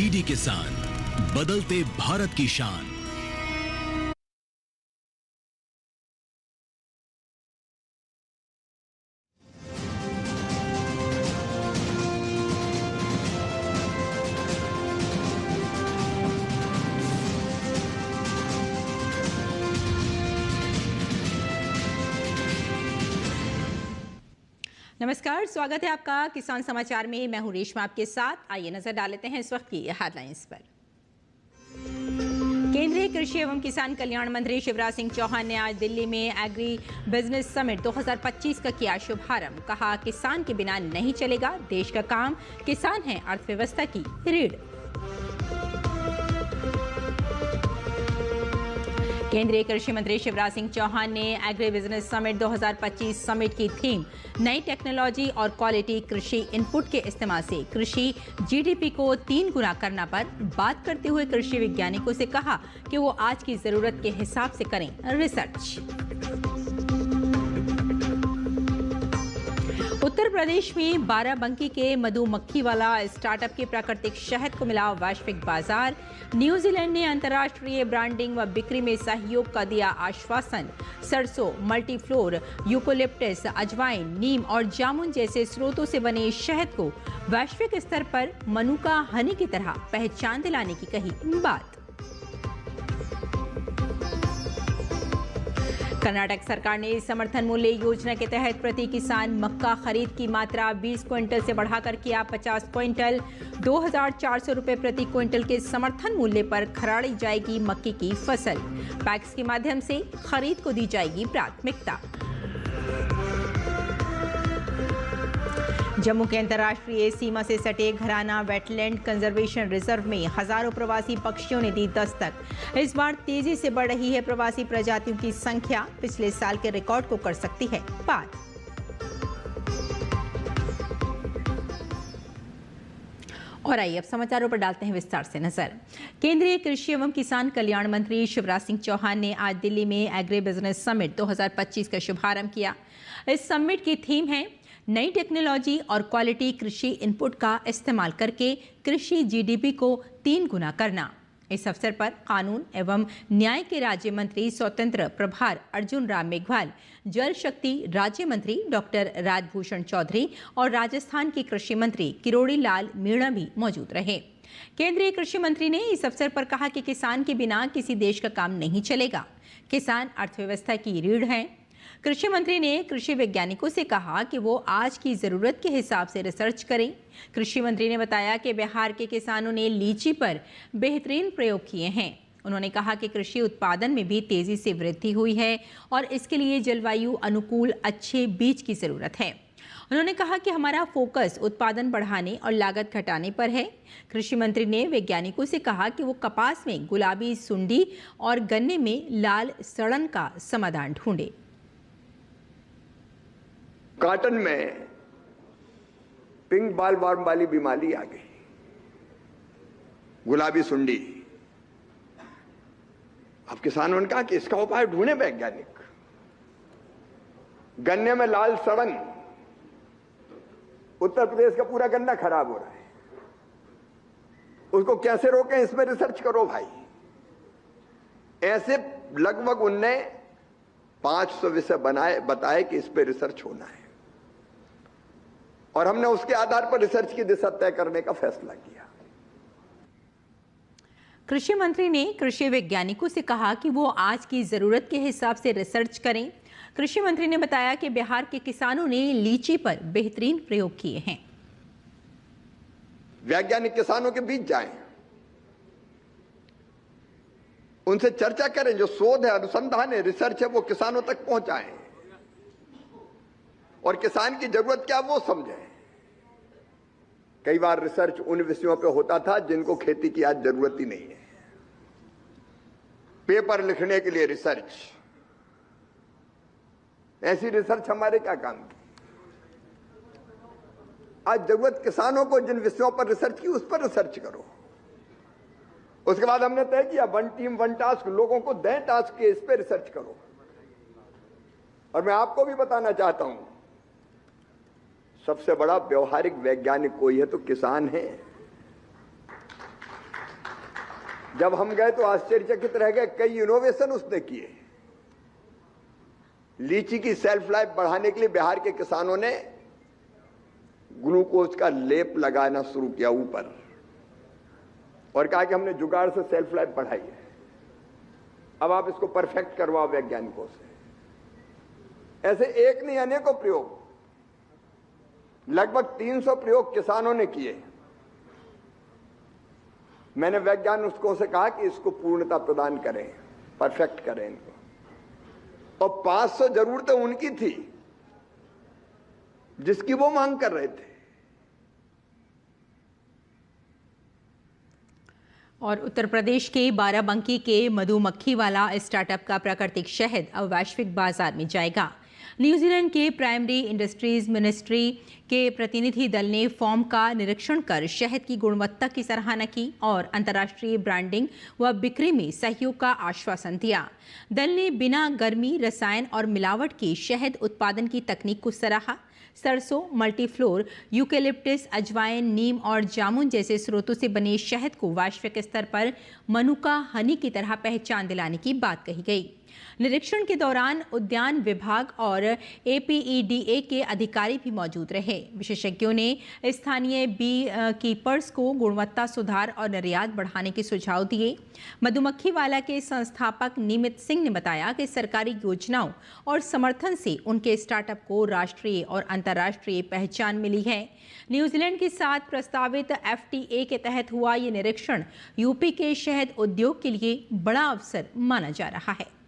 DD किसान, बदलते भारत की शान। नमस्कार, स्वागत है आपका किसान समाचार में। मैं हूं रेशमा आपके साथ। आइए नजर डाल लेते हैं इस वक्त की हेडलाइंस पर। केंद्रीय कृषि एवं किसान कल्याण मंत्री शिवराज सिंह चौहान ने आज दिल्ली में एग्री बिजनेस समिट 2025 का किया शुभारंभ। कहा, किसान के बिना नहीं चलेगा देश का काम, किसान है अर्थव्यवस्था की रीढ़। केंद्रीय कृषि मंत्री शिवराज सिंह चौहान ने एग्री बिजनेस समिट 2025 समिट की थीम नई टेक्नोलॉजी और क्वालिटी कृषि इनपुट के इस्तेमाल से कृषि जीडीपी को 3 गुना करना पर बात करते हुए कृषि वैज्ञानिकों से कहा कि वो आज की जरूरत के हिसाब से करें रिसर्च। उत्तर प्रदेश में बाराबंकी के मधुमक्खी वाला स्टार्टअप के प्राकृतिक शहद को मिला वैश्विक बाजार। न्यूजीलैंड ने अंतर्राष्ट्रीय ब्रांडिंग व बिक्री में सहयोग का दिया आश्वासन। सरसों, मल्टीफ्लोर, यूकोलिप्टस, अजवाइन, नीम और जामुन जैसे स्रोतों से बने शहद को वैश्विक स्तर पर मनुका हनी की तरह पहचान दिलाने की कही बात। कर्नाटक सरकार ने समर्थन मूल्य योजना के तहत प्रति किसान मक्का खरीद की मात्रा 20 क्विंटल से बढ़ाकर किया 50 क्विंटल। 2,400 रुपए प्रति क्विंटल के समर्थन मूल्य पर खराड़ी जाएगी मक्के की फसल। पैक्स के माध्यम से खरीद को दी जाएगी प्राथमिकता। जम्मू के अंतर्राष्ट्रीय सीमा से सटे घराना वेटलैंड कंजर्वेशन रिजर्व में हजारों प्रवासी पक्षियों ने दी दस्तक। इस बार तेजी से बढ़ रही है प्रवासी प्रजातियों की संख्या, पिछले साल के रिकॉर्ड को कर सकती है पार। और आइए अब समाचारों पर डालते हैं विस्तार से नजर। केंद्रीय कृषि एवं किसान कल्याण मंत्री शिवराज सिंह चौहान ने आज दिल्ली में एग्री बिजनेस समिट 2025 का शुभारंभ किया। इस समिट की थीम है नई टेक्नोलॉजी और क्वालिटी कृषि इनपुट का इस्तेमाल करके कृषि जीडीपी को 3 गुना करना। इस अवसर पर कानून एवं न्याय के राज्य मंत्री स्वतंत्र प्रभार अर्जुन राम मेघवाल, जल शक्ति राज्य मंत्री डॉक्टर राजभूषण चौधरी और राजस्थान के कृषि मंत्री किरोड़ी लाल मीणा भी मौजूद रहे। केंद्रीय कृषि मंत्री ने इस अवसर पर कहा कि किसान के बिना किसी देश का काम नहीं चलेगा। किसान अर्थव्यवस्था की रीढ़ है। कृषि मंत्री ने कृषि वैज्ञानिकों से कहा कि वो आज की जरूरत के हिसाब से रिसर्च करें। कृषि मंत्री ने बताया कि बिहार के किसानों ने लीची पर बेहतरीन प्रयोग किए हैं। उन्होंने कहा कि कृषि उत्पादन में भी तेजी से वृद्धि हुई है और इसके लिए जलवायु अनुकूल अच्छे बीज की जरूरत है। उन्होंने कहा कि हमारा फोकस उत्पादन बढ़ाने और लागत घटाने पर है। कृषि मंत्री ने वैज्ञानिकों से कहा कि वो कपास में गुलाबी सुंडी और गन्ने में लाल सड़न का समाधान ढूंढे। कॉटन में पिंक बाल वर्म वाली बीमारी आ गई, गुलाबी सुंडी। अब किसानों ने कहा कि इसका उपाय ढूंढे वैज्ञानिक। गन्ने में लाल सड़न, उत्तर प्रदेश का पूरा गन्ना खराब हो रहा है, उसको कैसे रोकें, इसमें रिसर्च करो भाई। ऐसे लगभग उनने 500 विषय बताए कि इस पे रिसर्च होना है और हमने उसके आधार पर रिसर्च की दिशा तय करने का फैसला किया। कृषि मंत्री ने कृषि वैज्ञानिकों से कहा कि वो आज की जरूरत के हिसाब से रिसर्च करें। कृषि मंत्री ने बताया कि बिहार के किसानों ने लीची पर बेहतरीन प्रयोग किए हैं। वैज्ञानिक किसानों के बीच जाएं, उनसे चर्चा करें, जो शोध है, अनुसंधान है, रिसर्च है, वो किसानों तक पहुंचाएं और किसान की जरूरत क्या वो समझें। कई बार रिसर्च उन विषयों पे होता था जिनको खेती की आज जरूरत ही नहीं है। पेपर लिखने के लिए रिसर्च, ऐसी रिसर्च हमारे क्या काम की। आज जरूरत किसानों को जिन विषयों पर रिसर्च की उस पर रिसर्च करो। उसके बाद हमने तय किया 1 टीम 1 टास्क, लोगों को दें टास्क के, इस पे रिसर्च करो। और मैं आपको भी बताना चाहता हूं, सबसे बड़ा व्यवहारिक वैज्ञानिक कोई है तो किसान है। जब हम गए तो आश्चर्यचकित रह गए, कई इनोवेशन उसने किए। लीची की सेल्फ लाइफ बढ़ाने के लिए बिहार के किसानों ने ग्लूकोज का लेप लगाना शुरू किया ऊपर और कहा कि हमने जुगाड़ से सेल्फ लाइफ बढ़ाई है, अब आप इसको परफेक्ट करवाओ वैज्ञानिकों से। ऐसे एक नहीं अनेकों प्रयोग, लगभग 300 प्रयोग किसानों ने किए। मैंने वैज्ञानिकों से कहा कि इसको पूर्णता प्रदान करें, परफेक्ट करें इनको, और 500 जरूरतें उनकी थी जिसकी वो मांग कर रहे थे। और उत्तर प्रदेश के बाराबंकी के मधुमक्खी वाला स्टार्टअप का प्राकृतिक शहद अब वैश्विक बाजार में जाएगा। न्यूजीलैंड के प्राइमरी इंडस्ट्रीज मिनिस्ट्री के प्रतिनिधि दल ने फॉर्म का निरीक्षण कर शहद की गुणवत्ता की सराहना की और अंतर्राष्ट्रीय ब्रांडिंग व बिक्री में सहयोग का आश्वासन दिया। दल ने बिना गर्मी, रसायन और मिलावट के शहद उत्पादन की तकनीक को सराहा। सरसों, मल्टीफ्लोर, यूकेलिप्टस, अजवाइन, नीम और जामुन जैसे स्रोतों से बने शहद को वैश्विक स्तर पर मनुका हनी की तरह पहचान दिलाने की बात कही गई। निरीक्षण के दौरान उद्यान विभाग और APEDA के अधिकारी भी मौजूद रहे। विशेषज्ञों ने स्थानीय बी कीपर्स को गुणवत्ता सुधार और निर्यात बढ़ाने के सुझाव दिए। मधुमक्खी वाला के संस्थापक निमित सिंह ने बताया कि सरकारी योजनाओं और समर्थन से उनके स्टार्टअप को राष्ट्रीय और अंतर्राष्ट्रीय पहचान मिली है। न्यूजीलैंड के साथ प्रस्तावित FTA के तहत हुआ ये निरीक्षण यूपी के शहद उद्योग के लिए बड़ा अवसर माना जा रहा है।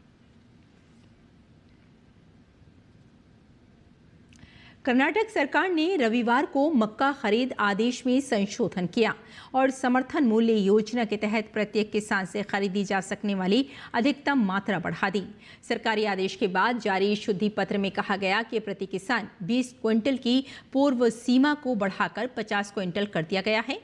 कर्नाटक सरकार ने रविवार को मक्का खरीद आदेश में संशोधन किया और समर्थन मूल्य योजना के तहत प्रत्येक किसान से खरीदी जा सकने वाली अधिकतम मात्रा बढ़ा दी। सरकारी आदेश के बाद जारी शुद्धि पत्र में कहा गया कि प्रति किसान 20 क्विंटल की पूर्व सीमा को बढ़ाकर 50 क्विंटल कर दिया गया है।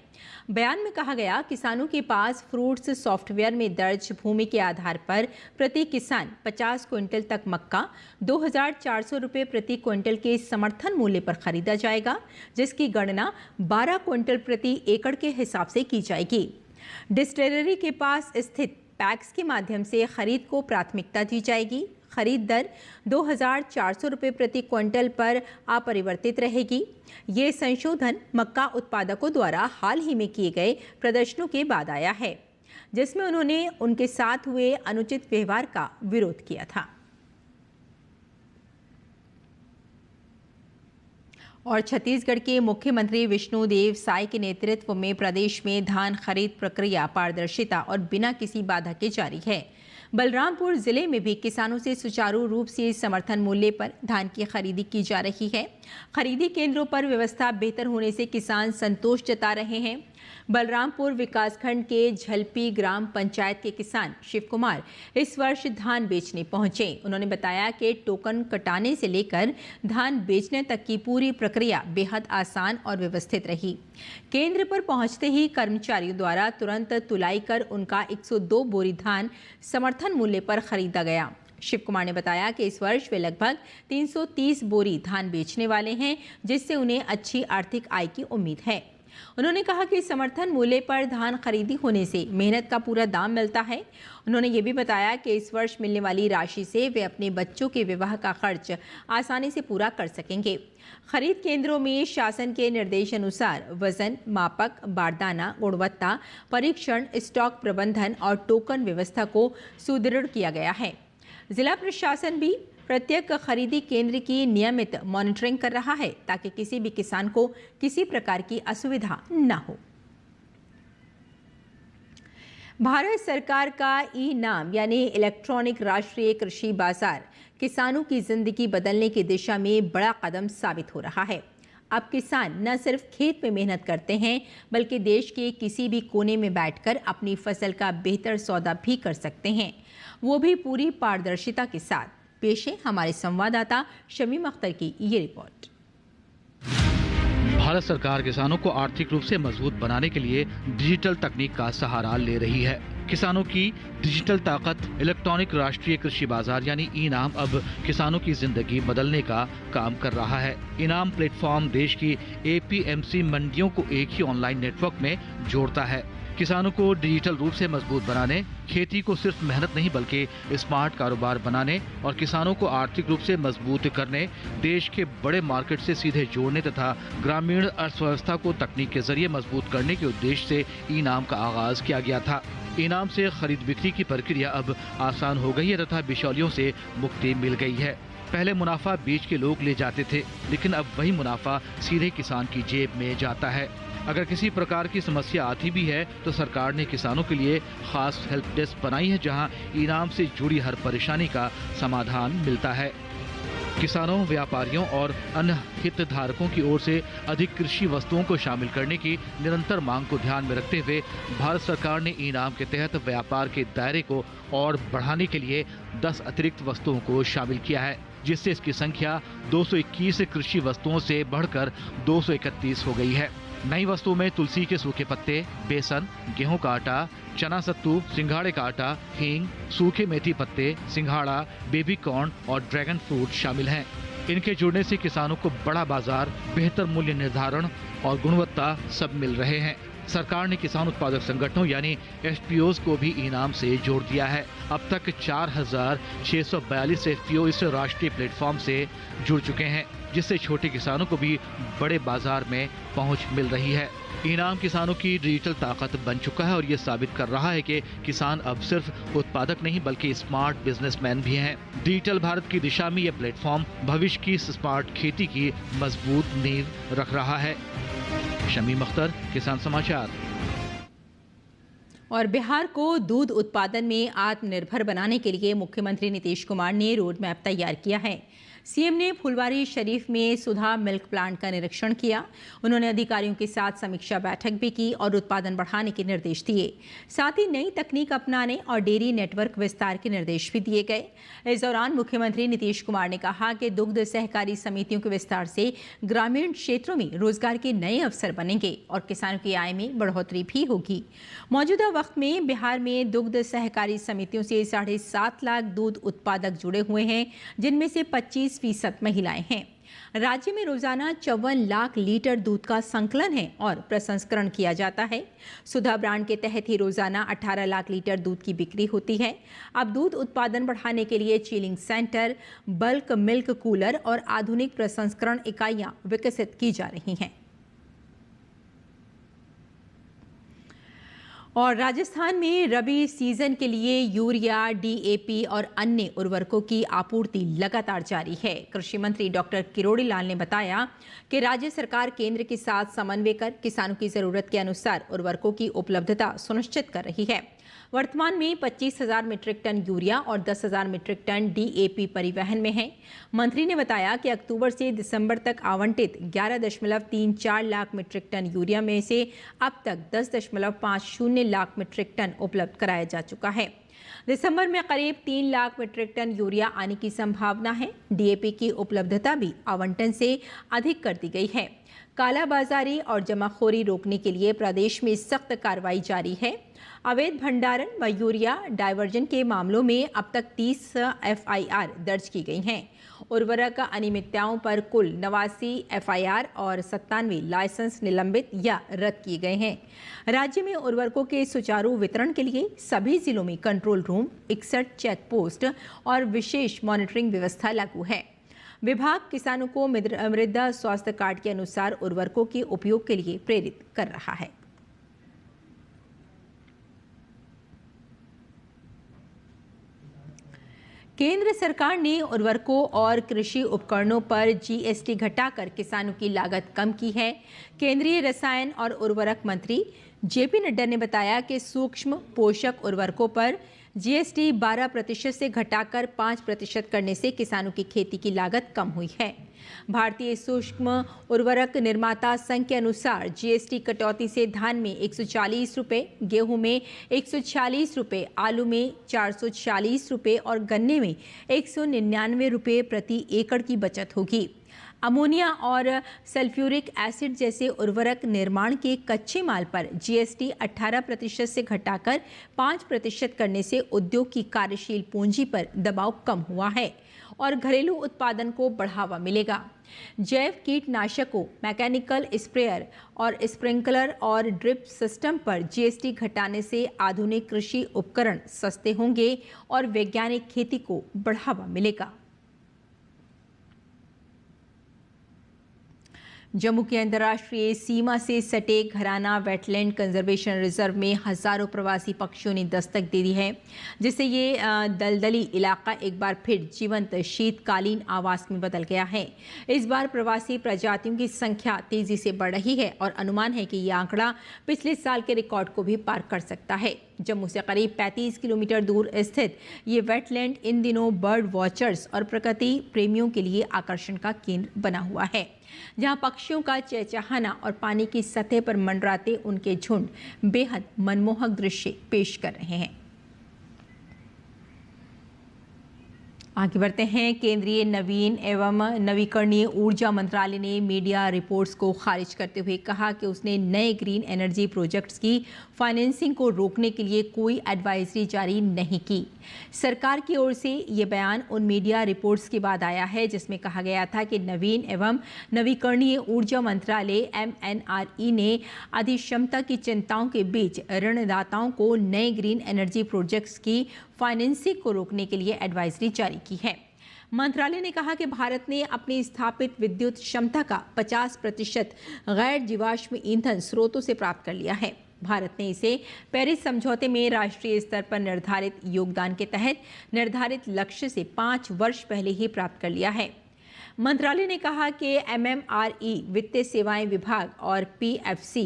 बयान में कहा गया, किसानों के पास फ्रूट्स सॉफ्टवेयर में दर्ज भूमि के आधार पर प्रति किसान 50 क्विंटल तक मक्का 2,400 रुपये प्रति क्विंटल के समर्थन मूल्य पर खरीदा जाएगा, जिसकी गणना 12 क्विंटल प्रति एकड़ के हिसाब से की जाएगी। डिस्टिलरी के पास स्थित पैक्स के माध्यम से खरीद को प्राथमिकता दी जाएगी। खरीद दर 2,400 रुपये प्रति क्विंटल पर अपरिवर्तित रहेगी। ये संशोधन मक्का उत्पादकों द्वारा हाल ही में किए गए प्रदर्शनों के बाद आया है, जिसमें उन्होंने उनके साथ हुए अनुचित व्यवहार का विरोध किया था। और छत्तीसगढ़ के मुख्यमंत्री विष्णुदेव साय के नेतृत्व में प्रदेश में धान खरीद प्रक्रिया पारदर्शिता और बिना किसी बाधा के जारी है। बलरामपुर जिले में भी किसानों से सुचारू रूप से समर्थन मूल्य पर धान की खरीदी की जा रही है। खरीदी केंद्रों पर व्यवस्था बेहतर होने से किसान संतोष जता रहे हैं। बलरामपुर विकासखंड के झलपी ग्राम पंचायत के किसान शिव कुमार इस वर्ष धान बेचने पहुंचे। उन्होंने बताया कि टोकन कटाने से लेकर धान बेचने तक की पूरी प्रक्रिया बेहद आसान और व्यवस्थित रही। केंद्र पर पहुंचते ही कर्मचारियों द्वारा तुरंत तुलाई कर उनका 102 बोरी धान समर्थन मूल्य पर खरीदा गया। शिव कुमार ने बताया कि इस वर्ष वे लगभग 330 बोरी धान बेचने वाले हैं, जिससे उन्हें अच्छी आर्थिक आय की उम्मीद है। उन्होंने कहा कि समर्थन मूल्य पर धान खरीदी होने से मेहनत का पूरा दाम मिलता है। उन्होंने ये भी बताया कि इस वर्ष मिलने वाली राशि से वे अपने बच्चों के विवाह का खर्च आसानी से पूरा कर सकेंगे। खरीद केंद्रों में शासन के निर्देशानुसार वजन, मापक, बारदाना, गुणवत्ता परीक्षण, स्टॉक प्रबंधन और टोकन व्यवस्था को सुदृढ़ किया गया है। जिला प्रशासन भी प्रत्येक खरीदी केंद्र की नियमित मॉनिटरिंग कर रहा है ताकि किसी भी किसान को किसी प्रकार की असुविधा न हो। भारत सरकार का ई-नाम यानी इलेक्ट्रॉनिक राष्ट्रीय कृषि बाजार किसानों की जिंदगी बदलने की दिशा में बड़ा कदम साबित हो रहा है। अब किसान न सिर्फ खेत में मेहनत करते हैं, बल्कि देश के किसी भी कोने में बैठकर अपनी फसल का बेहतर सौदा भी कर सकते हैं, वो भी पूरी पारदर्शिता के साथ। पेश है हमारे संवाददाता शमीम अख्तर की ये रिपोर्ट। भारत सरकार किसानों को आर्थिक रूप से मजबूत बनाने के लिए डिजिटल तकनीक का सहारा ले रही है। किसानों की डिजिटल ताकत, इलेक्ट्रॉनिक राष्ट्रीय कृषि बाजार यानी ई-नाम अब किसानों की जिंदगी बदलने का काम कर रहा है। ई-नाम प्लेटफॉर्म देश की एपीएमसी मंडियों को एक ही ऑनलाइन नेटवर्क में जोड़ता है। किसानों को डिजिटल रूप से मजबूत बनाने, खेती को सिर्फ मेहनत नहीं बल्कि स्मार्ट कारोबार बनाने और किसानों को आर्थिक रूप से मजबूत करने, देश के बड़े मार्केट से सीधे जोड़ने तथा ग्रामीण अर्थव्यवस्था को तकनीक के जरिए मजबूत करने के उद्देश्य से ई-नाम का आगाज किया गया था। ई-नाम से खरीद बिक्री की प्रक्रिया अब आसान हो गई है तथा बिचौलियों से मुक्ति मिल गई है। पहले मुनाफा बीच के लोग ले जाते थे, लेकिन अब वही मुनाफा सीधे किसान की जेब में जाता है। अगर किसी प्रकार की समस्या आती भी है तो सरकार ने किसानों के लिए खास हेल्प डेस्क बनाई है, जहां ई-नाम से जुड़ी हर परेशानी का समाधान मिलता है। किसानों, व्यापारियों और अन्य हितधारकों की ओर से अधिक कृषि वस्तुओं को शामिल करने की निरंतर मांग को ध्यान में रखते हुए भारत सरकार ने ई-नाम के तहत व्यापार के दायरे को और बढ़ाने के लिए 10 अतिरिक्त वस्तुओं को शामिल किया है, जिससे इसकी संख्या 221 कृषि वस्तुओं से बढ़कर 231 हो गई है। नई वस्तुओं में तुलसी के सूखे पत्ते, बेसन, गेहूं का आटा, चना सत्तू, सिंघाड़े का आटा, हींग, सूखे मेथी पत्ते, सिंघाड़ा, बेबी कॉर्न और ड्रैगन फ्रूट शामिल हैं। इनके जुड़ने से किसानों को बड़ा बाजार, बेहतर मूल्य निर्धारण और गुणवत्ता सब मिल रहे हैं। सरकार ने किसान उत्पादक संगठनों यानी एफपीओज को भी ई-नाम से जोड़ दिया है। अब तक 4642 एफपीओ इस राष्ट्रीय प्लेटफॉर्म से जुड़ चुके हैं, जिससे छोटे किसानों को भी बड़े बाजार में पहुंच मिल रही है। ई-नाम किसानों की डिजिटल ताकत बन चुका है और ये साबित कर रहा है कि किसान अब सिर्फ उत्पादक नहीं बल्कि स्मार्ट बिजनेसमैन भी हैं। डिजिटल भारत की दिशा में ये प्लेटफॉर्म भविष्य की स्मार्ट खेती की मजबूत नींव रख रहा है। शमीम अख्तर, किसान समाचार। और बिहार को दूध उत्पादन में आत्मनिर्भर बनाने के लिए मुख्यमंत्री नीतीश कुमार ने रोड मैप तैयार किया है। सीएम ने फुलवारी शरीफ में सुधा मिल्क प्लांट का निरीक्षण किया। उन्होंने अधिकारियों के साथ समीक्षा बैठक भी की और उत्पादन बढ़ाने के निर्देश दिए। साथ ही नई तकनीक अपनाने और डेयरी नेटवर्क विस्तार के निर्देश भी दिए गए। इस दौरान मुख्यमंत्री नीतीश कुमार ने कहा कि दुग्ध सहकारी समितियों के विस्तार से ग्रामीण क्षेत्रों में रोजगार के नए अवसर बनेंगे और किसानों की आय में बढ़ोतरी भी होगी। मौजूदा वक्त में बिहार में दुग्ध सहकारी समितियों से 7.5 लाख दूध उत्पादक जुड़े हुए हैं, जिनमें से 25% महिलाएं हैं। राज्य में रोजाना 54 लाख लीटर दूध का संकलन है और प्रसंस्करण किया जाता है। सुधा ब्रांड के तहत ही रोजाना 18 लाख लीटर दूध की बिक्री होती है। अब दूध उत्पादन बढ़ाने के लिए chilling centre, bulk milk cooler और आधुनिक प्रसंस्करण इकाइयां विकसित की जा रही हैं। और राजस्थान में रबी सीजन के लिए यूरिया, डीएपी और अन्य उर्वरकों की आपूर्ति लगातार जारी है। कृषि मंत्री डॉक्टर किरोड़ी लाल ने बताया कि राज्य सरकार केंद्र के साथ समन्वय कर किसानों की जरूरत के अनुसार उर्वरकों की उपलब्धता सुनिश्चित कर रही है। वर्तमान में 25,000 मीट्रिक टन यूरिया और 10,000 मीट्रिक टन डीएपी परिवहन में है। मंत्री ने बताया कि अक्टूबर से दिसंबर तक आवंटित 11.34 लाख मीट्रिक टन यूरिया में से अब तक 10.50 लाख मीट्रिक टन उपलब्ध कराया जा चुका है। दिसंबर में करीब 3 लाख मीट्रिक टन यूरिया आने की संभावना है। डीएपी की उपलब्धता भी आवंटन से अधिक कर दी गई है। कालाबाजारी और जमाखोरी रोकने के लिए प्रदेश में सख्त कार्रवाई जारी है। अवैध भंडारण व यूरिया डायवर्जन के मामलों में अब तक 30 एफआईआर दर्ज की गई हैं। उर्वरक अनियमितताओं पर कुल 89 एफआईआर और 97 लाइसेंस निलंबित या रद्द किए गए हैं। राज्य में उर्वरकों के सुचारू वितरण के लिए सभी जिलों में कंट्रोल रूम, 61 चेक पोस्ट और विशेष मॉनिटरिंग व्यवस्था लागू है। विभाग किसानों को मृदा स्वास्थ्य कार्ड के अनुसार उर्वरकों के उपयोग के लिए प्रेरित कर रहा है। केंद्र सरकार ने उर्वरकों और कृषि उपकरणों पर जीएसटी घटाकर किसानों की लागत कम की है। केंद्रीय रसायन और उर्वरक मंत्री जेपी नड्डा ने बताया कि सूक्ष्म पोषक उर्वरकों पर जीएसटी 12% से घटाकर 5% करने से किसानों की खेती की लागत कम हुई है। भारतीय सूक्ष्म उर्वरक निर्माता संघ के अनुसार जीएसटी कटौती से धान में 140 रुपये, गेहूं में 146 रुपये, आलू में 440 रुपये और गन्ने में 199 रुपये प्रति एकड़ की बचत होगी। अमोनिया और सल्फ्यूरिक एसिड जैसे उर्वरक निर्माण के कच्चे माल पर जीएसटी 18% से घटाकर 5% करने से उद्योग की कार्यशील पूंजी पर दबाव कम हुआ है और घरेलू उत्पादन को बढ़ावा मिलेगा। जैव कीटनाशकों, मैकेनिकल स्प्रेयर और स्प्रिंकलर और ड्रिप सिस्टम पर जीएसटी घटाने से आधुनिक कृषि उपकरण सस्ते होंगे और वैज्ञानिक खेती को बढ़ावा मिलेगा। जम्मू के अंतर्राष्ट्रीय सीमा से सटे घराना वेटलैंड कंजर्वेशन रिजर्व में हजारों प्रवासी पक्षियों ने दस्तक दे दी है, जिससे ये दलदली इलाका एक बार फिर जीवंत शीतकालीन आवास में बदल गया है। इस बार प्रवासी प्रजातियों की संख्या तेजी से बढ़ रही है और अनुमान है कि ये आंकड़ा पिछले साल के रिकॉर्ड को भी पार कर सकता है। जम्मू से करीब 35 किलोमीटर दूर स्थित ये वेटलैंड इन दिनों बर्ड वॉचर्स और प्रकृति प्रेमियों के लिए आकर्षण का केंद्र बना हुआ है, जहां पक्षियों का चहचहाना और पानी की सतह पर मंडराते उनके झुंड बेहद मनमोहक दृश्य पेश कर रहे हैं। आगे बढ़ते हैं। केंद्रीय नवीन एवं नवीकरणीय ऊर्जा मंत्रालय ने मीडिया रिपोर्ट्स को खारिज करते हुए कहा कि उसने नए ग्रीन एनर्जी प्रोजेक्ट्स की फाइनेंसिंग को रोकने के लिए कोई एडवाइजरी जारी नहीं की। सरकार की ओर से ये बयान उन मीडिया रिपोर्ट्स के बाद आया है जिसमें कहा गया था कि नवीन एवं नवीकरणीय ऊर्जा मंत्रालय MNRE ने अधिक्षमता की चिंताओं के बीच ऋणदाताओं को नए ग्रीन एनर्जी प्रोजेक्ट्स की फाइनेंसिंग को रोकने के लिए एडवाइजरी जारी की है। मंत्रालय ने कहा कि भारत ने अपनी स्थापित विद्युत क्षमता का 50% गैर जीवाश्म ईंधन स्रोतों से प्राप्त कर लिया है। भारत ने इसे पेरिस समझौते में राष्ट्रीय स्तर पर निर्धारित योगदान के तहत निर्धारित लक्ष्य से 5 वर्ष पहले ही प्राप्त कर लिया है। मंत्रालय ने कहा कि MMRE, वित्तीय सेवाएं विभाग और PFC,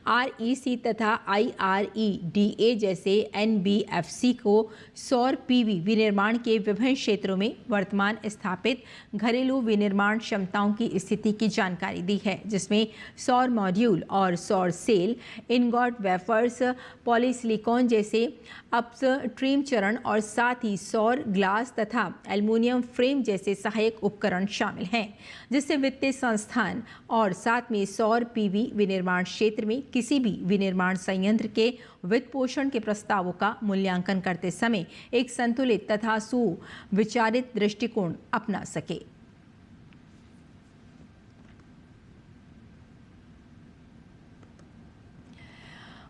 REC तथा IREDA जैसे NBFC को सौर PV विनिर्माण के विभिन्न क्षेत्रों में वर्तमान स्थापित घरेलू विनिर्माण क्षमताओं की स्थिति की जानकारी दी है, जिसमें सौर मॉड्यूल और सौर सेल, इनगॉट वेफर्स, पॉलीसिलिकॉन जैसे अपस्ट्रीम चरण और साथ ही सौर ग्लास तथा एल्युमिनियम फ्रेम जैसे सहायक उपकरण शामिल हैं, जिससे वित्तीय संस्थान और साथ में सौर PV विनिर्माण क्षेत्र में किसी भी विनिर्माण संयंत्र के वित्त पोषण के प्रस्तावों का मूल्यांकन करते समय एक संतुलित तथा सुविचारित दृष्टिकोण अपना सके।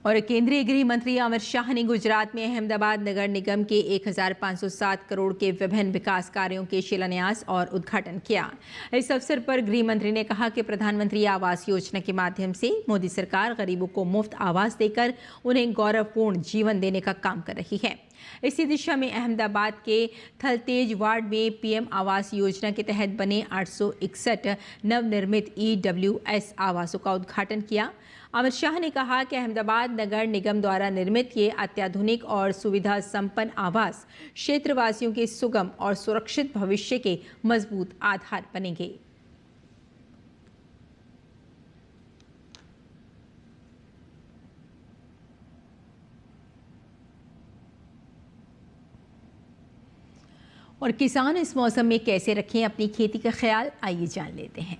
और केंद्रीय गृह मंत्री अमित शाह ने गुजरात में अहमदाबाद नगर निगम के 1507 करोड़ के विभिन्न विकास कार्यों के शिलान्यास और उद्घाटन किया। इस अवसर पर गृह मंत्री ने कहा कि प्रधानमंत्री आवास योजना के माध्यम से मोदी सरकार गरीबों को मुफ्त आवास देकर उन्हें गौरवपूर्ण जीवन देने का काम कर रही है। इसी दिशा में अहमदाबाद के थलतेज वार्ड में PM आवास योजना के तहत बने 861 नवनिर्मित EWS आवासों का उद्घाटन किया। अमित शाह ने कहा कि अहमदाबाद नगर निगम द्वारा निर्मित ये अत्याधुनिक और सुविधा संपन्न आवास क्षेत्रवासियों के सुगम और सुरक्षित भविष्य के मजबूत आधार बनेंगे। और किसान इस मौसम में कैसे रखें अपनी खेती का ख्याल, आइए जान लेते हैं।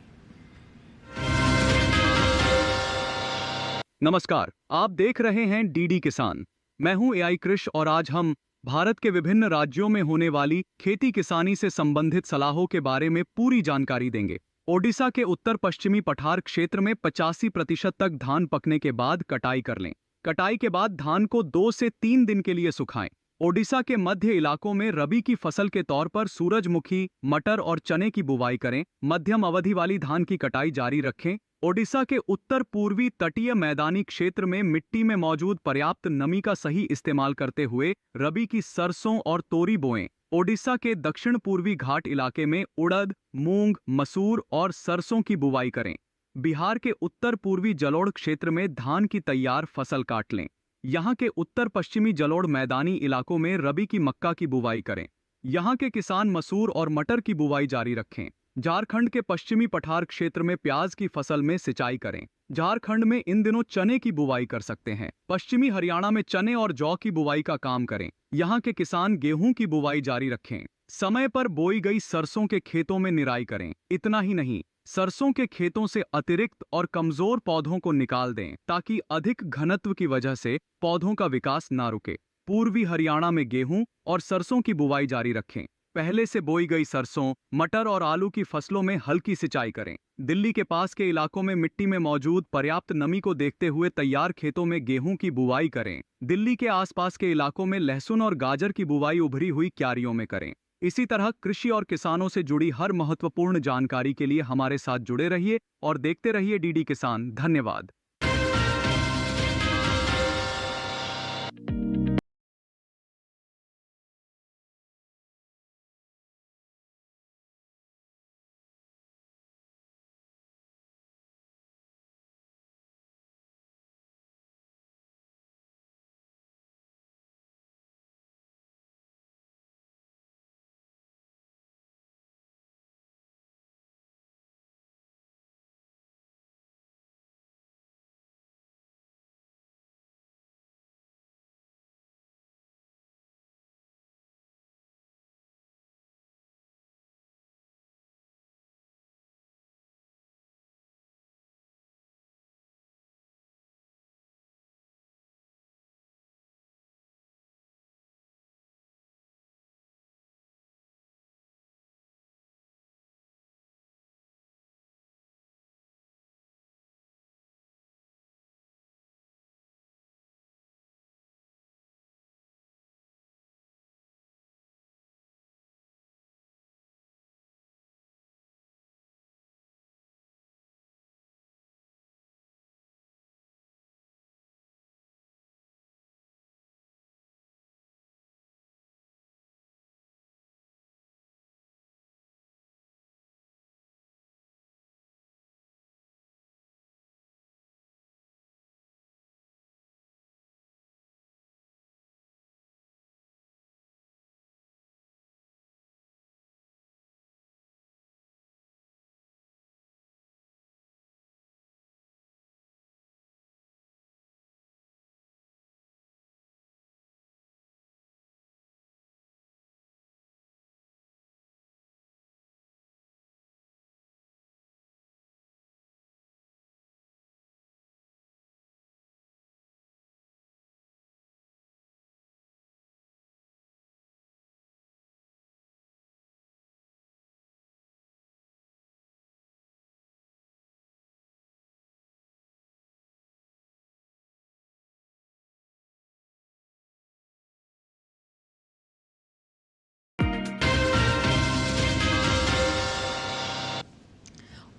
नमस्कार, आप देख रहे हैं डीडी किसान। मैं हूं AI कृष और आज हम भारत के विभिन्न राज्यों में होने वाली खेती किसानी से संबंधित सलाहों के बारे में पूरी जानकारी देंगे। ओडिशा के उत्तर पश्चिमी पठार क्षेत्र में 85% तक धान पकने के बाद कटाई कर लें। कटाई के बाद धान को 2 से 3 दिन के लिए सुखाएं। ओडिशा के मध्य इलाकों में रबी की फसल के तौर पर सूरजमुखी, मटर और चने की बुवाई करें। मध्यम अवधि वाली धान की कटाई जारी रखें। ओडिशा के उत्तर पूर्वी तटीय मैदानी क्षेत्र में मिट्टी में मौजूद पर्याप्त नमी का सही इस्तेमाल करते हुए रबी की सरसों और तोरी बोएं। ओडिशा के दक्षिण पूर्वी घाट इलाके में उड़द, मूंग, मसूर और सरसों की बुवाई करें। बिहार के उत्तर पूर्वी जलोढ़ क्षेत्र में धान की तैयार फसल काट लें। यहाँ के उत्तर पश्चिमी जलोढ़ मैदानी इलाकों में रबी की मक्का की बुवाई करें। यहाँ के किसान मसूर और मटर की बुवाई जारी रखें। झारखंड के पश्चिमी पठार क्षेत्र में प्याज की फसल में सिंचाई करें। झारखंड में इन दिनों चने की बुवाई कर सकते हैं। पश्चिमी हरियाणा में चने और जौ की बुवाई का काम करें। यहाँ के किसान गेहूं की बुवाई जारी रखें। समय पर बोई गई सरसों के खेतों में निराई करें। इतना ही नहीं, सरसों के खेतों से अतिरिक्त और कमजोर पौधों को निकाल दें ताकि अधिक घनत्व की वजह से पौधों का विकास ना रुके। पूर्वी हरियाणा में गेहूं और सरसों की बुवाई जारी रखें। पहले से बोई गई सरसों, मटर और आलू की फसलों में हल्की सिंचाई करें। दिल्ली के पास के इलाकों में मिट्टी में मौजूद पर्याप्त नमी को देखते हुए तैयार खेतों में गेहूं की बुवाई करें। दिल्ली के आसपास के इलाकों में लहसुन और गाजर की बुवाई उभरी हुई क्यारियों में करें। इसी तरह कृषि और किसानों से जुड़ी हर महत्वपूर्ण जानकारी के लिए हमारे साथ जुड़े रहिए और देखते रहिए डीडी किसान। धन्यवाद।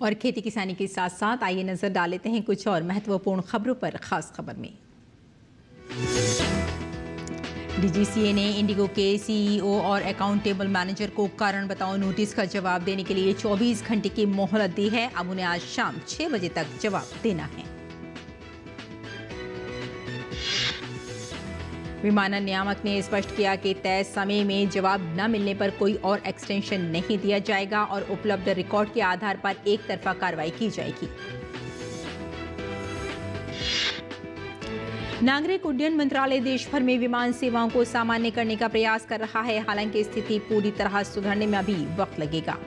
और खेती किसानी के साथ साथ आइए नजर डाल लेते हैं कुछ और महत्वपूर्ण खबरों पर। खास खबर में डीजीसीए ने इंडिगो के सीईओ और अकाउंटेबल मैनेजर को कारण बताओ नोटिस का जवाब देने के लिए 24 घंटे की मोहलत दी है। अब उन्हें आज शाम 6 बजे तक जवाब देना है। विमानन नियामक ने स्पष्ट किया कि तय समय में जवाब न मिलने पर कोई और एक्सटेंशन नहीं दिया जाएगा और उपलब्ध रिकॉर्ड के आधार पर एक तरफा कार्रवाई की जाएगी। नागरिक उड्डयन मंत्रालय देश भर में विमान सेवाओं को सामान्य करने का प्रयास कर रहा है। हालांकि स्थिति पूरी तरह सुधरने में अभी वक्त लगेगा।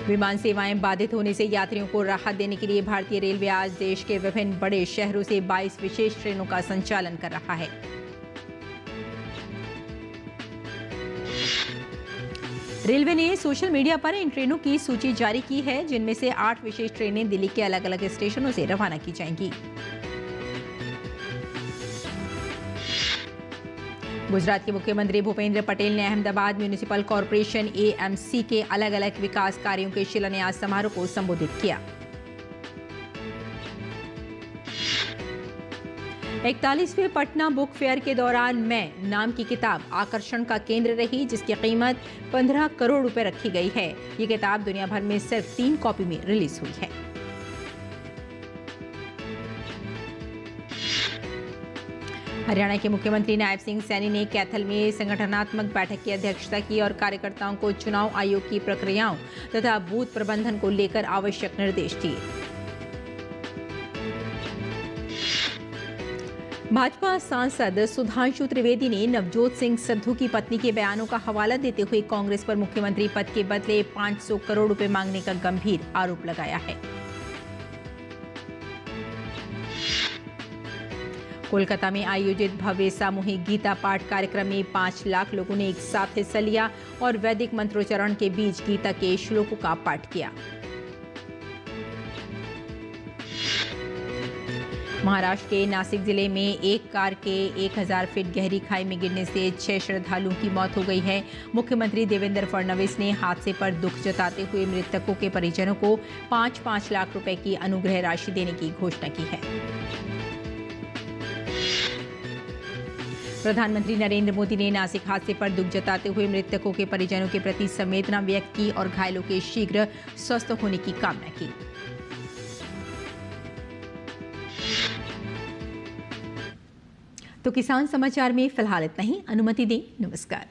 विमान सेवाएं बाधित होने से यात्रियों को राहत देने के लिए भारतीय रेलवे आज देश के विभिन्न बड़े शहरों से 22 विशेष ट्रेनों का संचालन कर रहा है। रेलवे ने सोशल मीडिया पर इन ट्रेनों की सूची जारी की है, जिनमें से 8 विशेष ट्रेनें दिल्ली के अलग अलग स्टेशनों से रवाना की जाएंगी। गुजरात के मुख्यमंत्री भूपेंद्र पटेल ने अहमदाबाद म्यूनिसिपल कॉरपोरेशन एएमसी के अलग अलग विकास कार्यों के शिलान्यास समारोह को संबोधित किया। 41वें पटना बुक फेयर के दौरान मैं नाम की किताब आकर्षण का केंद्र रही, जिसकी कीमत 15 करोड़ रुपए रखी गई है। ये किताब दुनिया भर में सिर्फ 3 कॉपी में रिलीज हुई है। हरियाणा के मुख्यमंत्री नायब सिंह सैनी ने कैथल में संगठनात्मक बैठक की अध्यक्षता की और कार्यकर्ताओं को चुनाव आयोग की प्रक्रियाओं तथा बूथ प्रबंधन को लेकर आवश्यक निर्देश दिए। भाजपा सांसद सुधांशु त्रिवेदी ने नवजोत सिंह सिद्धू की पत्नी के बयानों का हवाला देते हुए कांग्रेस पर मुख्यमंत्री पद के बदले 500 करोड़ रुपए मांगने का गंभीर आरोप लगाया है। कोलकाता में आयोजित भव्य सामूहिक गीता पाठ कार्यक्रम में 5 लाख लोगों ने एक साथ हिस्सा लिया और वैदिक मंत्रोच्चारण के बीच गीता के श्लोकों का पाठ किया। महाराष्ट्र के नासिक जिले में एक कार के 1000 फीट गहरी खाई में गिरने से 6 श्रद्धालुओं की मौत हो गई है। मुख्यमंत्री देवेंद्र फडणवीस ने हादसे पर दुख जताते हुए मृतकों के परिजनों को 5-5 लाख रुपए की अनुग्रह राशि देने की घोषणा की है। प्रधानमंत्री नरेंद्र मोदी ने नासिक हादसे पर दुख जताते हुए मृतकों के परिजनों के प्रति संवेदना व्यक्त की और घायलों के शीघ्र स्वस्थ होने की कामना की। तो किसान समाचार में फिलहाल इतना ही। अनुमति दें। नमस्कार।